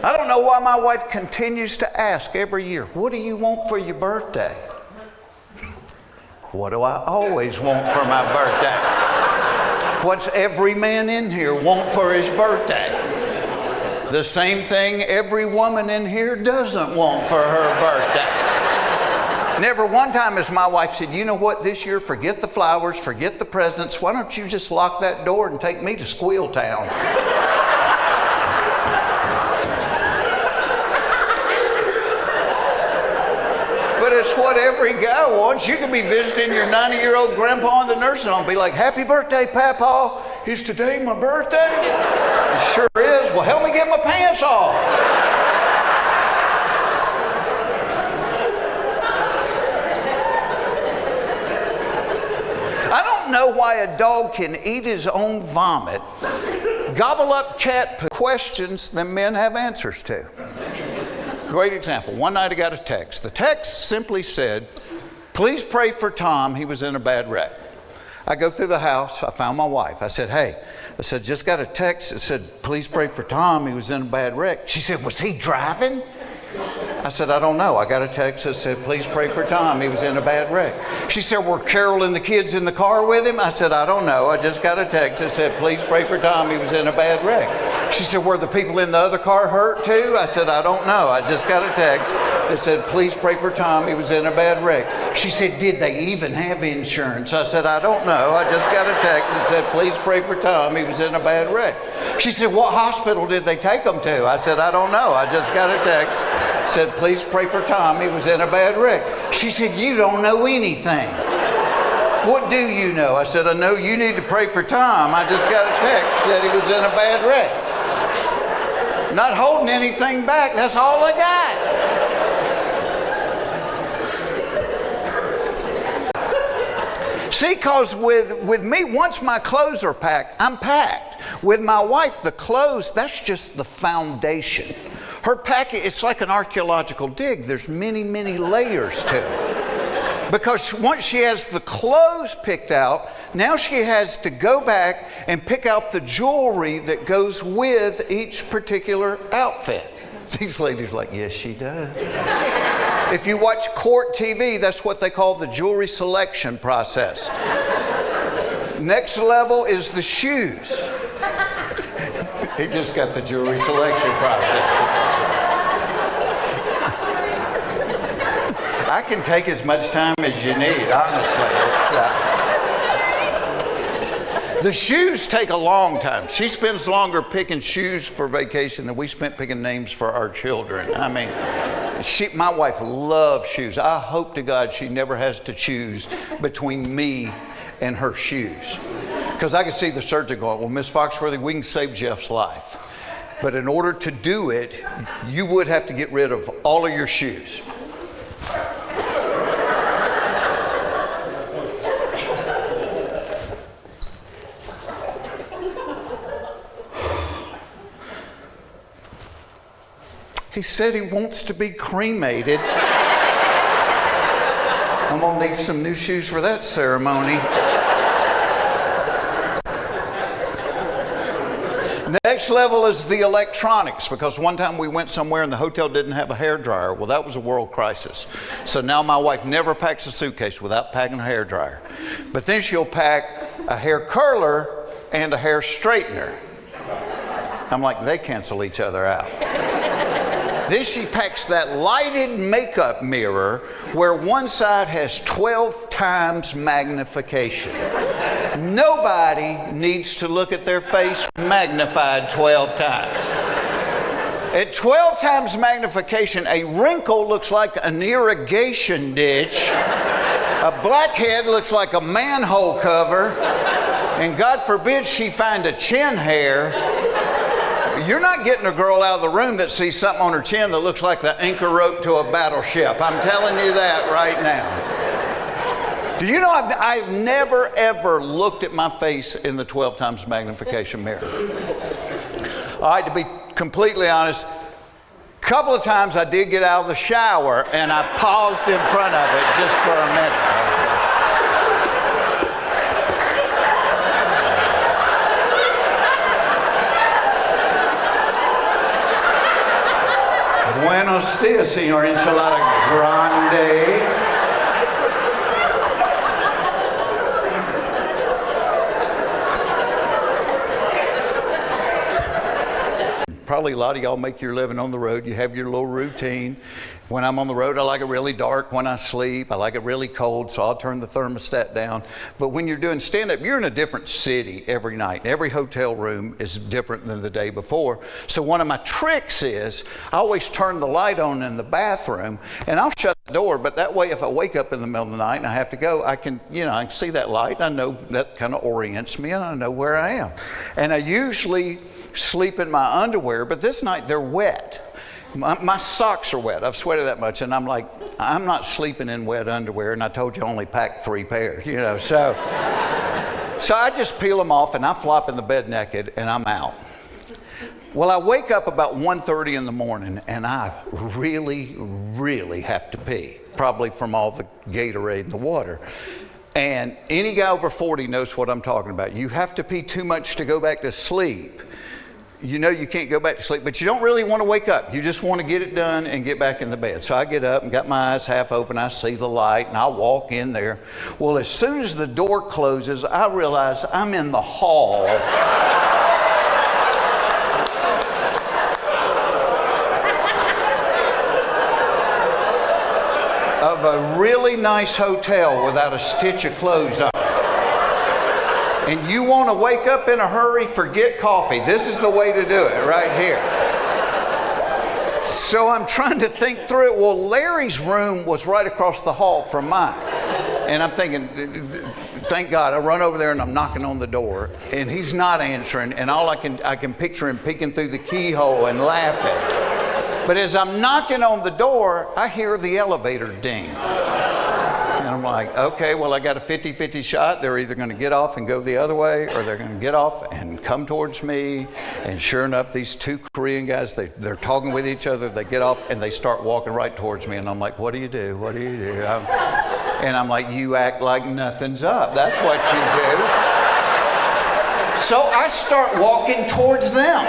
I don't know why my wife continues to ask every year, what do you want for your birthday? What do I always want for my birthday? What's every man in here want for his birthday? The same thing every woman in here doesn't want for her birthday. Never one time has my wife said, you know what, this year, forget the flowers, forget the presents. Why don't you just lock that door and take me to Squeal Town? But it's what every guy wants. You could be visiting your 90-year-old grandpa in the nursing home and be like, happy birthday, Papa. Is today my birthday? It sure is. Well, help me get my pants off. I don't know why a dog can eat his own vomit, gobble up cat questions that men have answers to. Great example. One night I got a text. The text simply said, please pray for Tom. He was in a bad wreck. I go through the house. I found my wife. I said, hey, just got a text that said, please pray for Tom. He was in a bad wreck. She said, was he driving? I said, I don't know. I got a text that said, please pray for Tom. He was in a bad wreck. She said, were Carol and the kids in the car with him? I said, I don't know. I just got a text that said, please pray for Tom. He was in a bad wreck. She said, were the people in the other car hurt too? I said, I don't know. I just got a text that said, please pray for Tom. He was in a bad wreck. She said, did they even have insurance? I said, I don't know. I just got a text that said, please pray for Tom. He was in a bad wreck. She said, what hospital did they take him to? I said, I don't know. I just got a text that said, please pray for Tom. He was in a bad wreck. She said, you don't know anything. What do you know? I said, I know you need to pray for Tom. I just got a text that said he was in a bad wreck. Not holding anything back. That's all I got. See, because with me, once my clothes are packed, I'm packed. With my wife, the clothes, that's just the foundation. Her packet, it's like an archaeological dig. There's many, many layers to it. Because once she has the clothes picked out, now she has to go back and pick out the jewelry that goes with each particular outfit. These ladies are like, yes, she does. If you watch court TV, that's what they call the jewelry selection process. Next level is the shoes. He just got the jewelry selection process. I can take as much time as you need, honestly. The shoes take a long time. She spends longer picking shoes for vacation than we spent picking names for our children. I mean, my wife loves shoes. I hope to God she never has to choose between me and her shoes. Because I can see the surgeon going, well, Miss Foxworthy, we can save Jeff's life. But in order to do it, you would have to get rid of all of your shoes. He said he wants to be cremated. I'm gonna need some new shoes for that ceremony. Next level is the electronics, because one time we went somewhere and the hotel didn't have a hairdryer. Well, that was a world crisis. So now my wife never packs a suitcase without packing a hairdryer. But then she'll pack a hair curler and a hair straightener. I'm like, they cancel each other out. Then she packs that lighted makeup mirror where one side has 12 times magnification. Nobody needs to look at their face magnified 12 times. At 12 times magnification, a wrinkle looks like an irrigation ditch. A blackhead looks like a manhole cover. And God forbid she find a chin hair. You're not getting a girl out of the room that sees something on her chin that looks like the anchor rope to a battleship. I'm telling you that right now. Do you know I've never ever looked at my face in the 12 times magnification mirror. All right, to be completely honest, a couple of times I did get out of the shower and I paused in front of it just for a minute. Buenos dias, señor enchilada grande. Probably a lot of y'all make your living on the road. You have your little routine. When I'm on the road, I like it really dark when I sleep. I like it really cold, so I'll turn the thermostat down. But when you're doing stand-up, you're in a different city every night. Every hotel room is different than the day before. So one of my tricks is I always turn the light on in the bathroom, and I'll shut the door. But that way, if I wake up in the middle of the night and I have to go, I can see that light. I know that kind of orients me, and I know where I am. And I usually sleep in my underwear, but this night they're wet. My socks are wet. I've sweated that much, and I'm like, I'm not sleeping in wet underwear, and I told you I only packed 3 pairs, so I just peel them off, and I flop in the bed naked, and I'm out. Well, I wake up about 1:30 in the morning, and I really, really have to pee, probably from all the Gatorade and the water. And any guy over 40 knows what I'm talking about. You have to pee too much to go back to sleep. You know you can't go back to sleep, but you don't really want to wake up. You just want to get it done and get back in the bed. So I get up and got my eyes half open. I see the light, and I walk in there. Well, as soon as the door closes, I realize I'm in the hall of a really nice hotel without a stitch of clothes on. And you want to wake up in a hurry, forget coffee. This is the way to do it right here. So I'm trying to think through it. Well, Larry's room was right across the hall from mine. And I'm thinking, thank God, I run over there and I'm knocking on the door, and he's not answering, and I can picture him peeking through the keyhole and laughing. But as I'm knocking on the door, I hear the elevator ding. And I'm like, okay, well, I got a 50-50 shot. They're either going to get off and go the other way, or they're going to get off and come towards me. And sure enough, these 2 Korean guys, they're talking with each other. They get off and they start walking right towards me. And I'm like, what do you do? What do you do? And I'm like, you act like nothing's up. That's what you do. So I start walking towards them.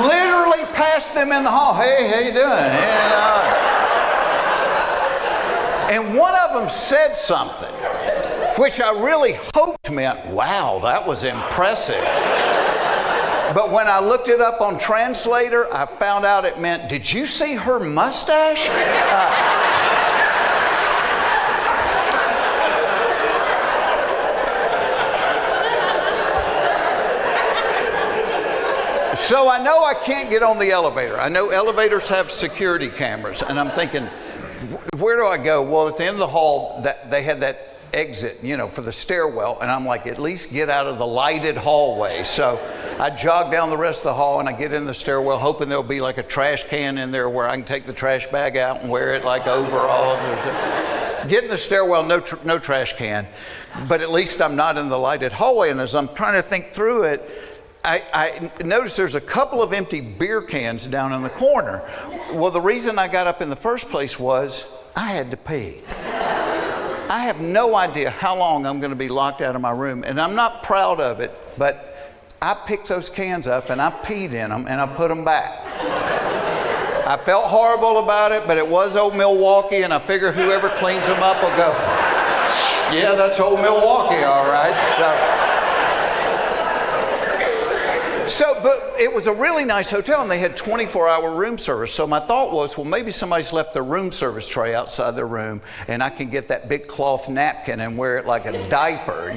Literally past them in the hall. Hey, how you doing? And one of them said something, which I really hoped meant, wow, that was impressive. But when I looked it up on Translator, I found out it meant, did you see her mustache? So I know I can't get on the elevator. I know elevators have security cameras, and I'm thinking, where do I go? Well, at the end of the hall, they had that exit, for the stairwell, and I'm like, at least get out of the lighted hallway. So I jog down the rest of the hall, and I get in the stairwell, hoping there'll be like a trash can in there where I can take the trash bag out and wear it like overall. Get in the stairwell, no trash can, but at least I'm not in the lighted hallway. And as I'm trying to think through it, I noticed there's a couple of empty beer cans down in the corner. Well, the reason I got up in the first place was I had to pee. I have no idea how long I'm going to be locked out of my room, and I'm not proud of it, but I picked those cans up and I peed in them and I put them back. I felt horrible about it, but it was old Milwaukee, and I figure whoever cleans them up will go, yeah, that's old Milwaukee, all right. But it was a really nice hotel, and they had 24-hour room service. So my thought was, well, maybe somebody's left their room service tray outside their room, and I can get that big cloth napkin and wear it like a diaper,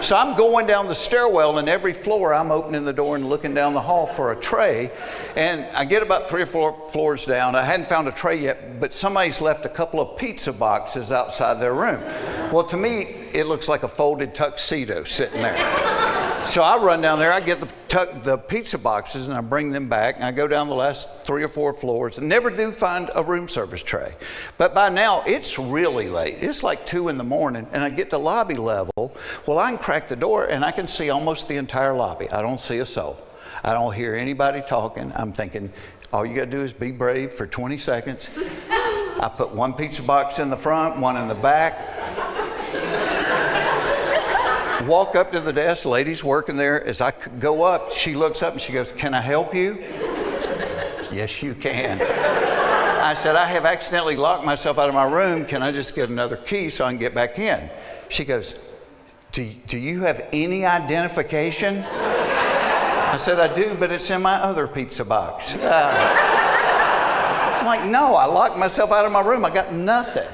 So I'm going down the stairwell, and every floor I'm opening the door and looking down the hall for a tray. And I get about 3 or 4 floors down. I hadn't found a tray yet, but somebody's left a couple of pizza boxes outside their room. Well, to me, it looks like a folded tuxedo sitting there. So I run down there, I get the pizza boxes, and I bring them back, and I go down the last 3 or 4 floors and never do find a room service tray. But by now, it's really late. It's like 2 in the morning, and I get to lobby level. Well, I can crack the door, and I can see almost the entire lobby. I don't see a soul. I don't hear anybody talking. I'm thinking, all you got to do is be brave for 20 seconds. I put 1 pizza box in the front, 1 in the back. Walk up to the desk, lady's working there. As I go up, she looks up and she goes, can I help you? Yes, you can. I said, I have accidentally locked myself out of my room. Can I just get another key so I can get back in? She goes, do you have any identification? I said, I do, but it's in my other pizza box. I'm like, no, I locked myself out of my room. I got nothing.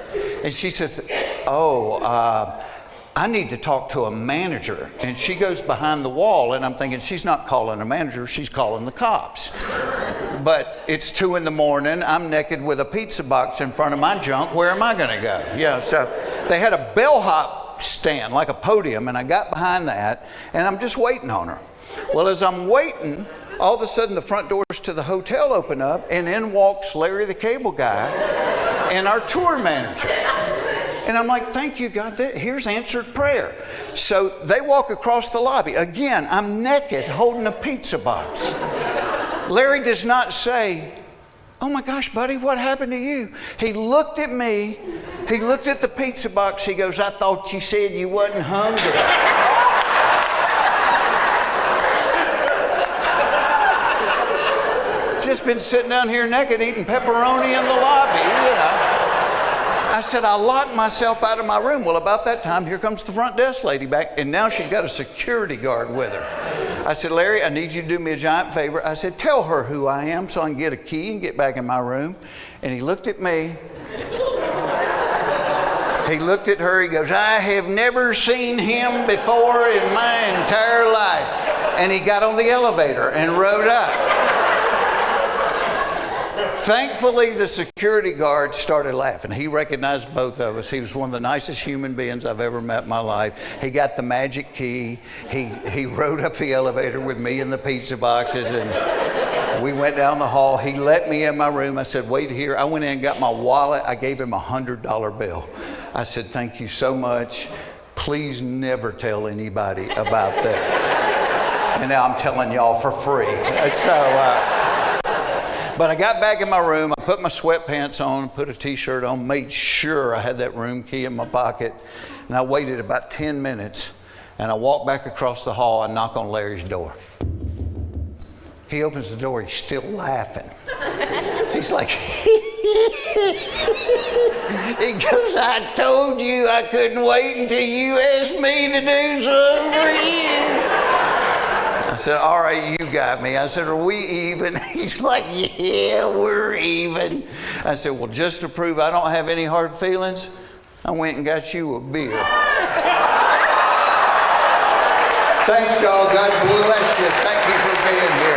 And she says, I need to talk to a manager. And she goes behind the wall, and I'm thinking, she's not calling a manager, she's calling the cops. But it's 2 a.m, I'm naked with a pizza box in front of my junk, where am I gonna go? Yeah, so they had a bellhop stand, like a podium, and I got behind that, and I'm just waiting on her. Well, as I'm waiting, all of a sudden the front doors to the hotel open up, and in walks Larry the Cable Guy and our tour manager. And I'm like, thank you, God, here's answered prayer. So they walk across the lobby. Again, I'm naked holding a pizza box. Larry does not say, oh my gosh, buddy, what happened to you? He looked at me, he looked at the pizza box, he goes, I thought you said you wasn't hungry. Just been sitting down here naked eating pepperoni in the lobby, you know. I said, I locked myself out of my room. Well, about that time, here comes the front desk lady back, and now she's got a security guard with her. I said, Larry, I need you to do me a giant favor. I said, tell her who I am so I can get a key and get back in my room. And he looked at me. He looked at her, he goes, I have never seen him before in my entire life. And he got on the elevator and rode up. Thankfully, the security guard started laughing. He recognized both of us. He was one of the nicest human beings I've ever met in my life. He got the magic key. He rode up the elevator with me and the pizza boxes, and we went down the hall. He let me in my room. I said, wait here. I went in and got my wallet. I gave him a $100 bill. I said, thank you so much. Please never tell anybody about this. And now I'm telling y'all for free. And so, but I got back in my room, I put my sweatpants on, put a t-shirt on, made sure I had that room key in my pocket, and I waited about 10 minutes, and I walked back across the hall, I knock on Larry's door. He opens the door, he's still laughing. He's like, he goes, I told you I couldn't wait until you asked me to do something for you. I said, all right, you got me. I said, are we even? He's like, yeah, we're even. I said, well, just to prove I don't have any hard feelings, I went and got you a beer. Thanks, y'all. God bless you. Thank you for being here.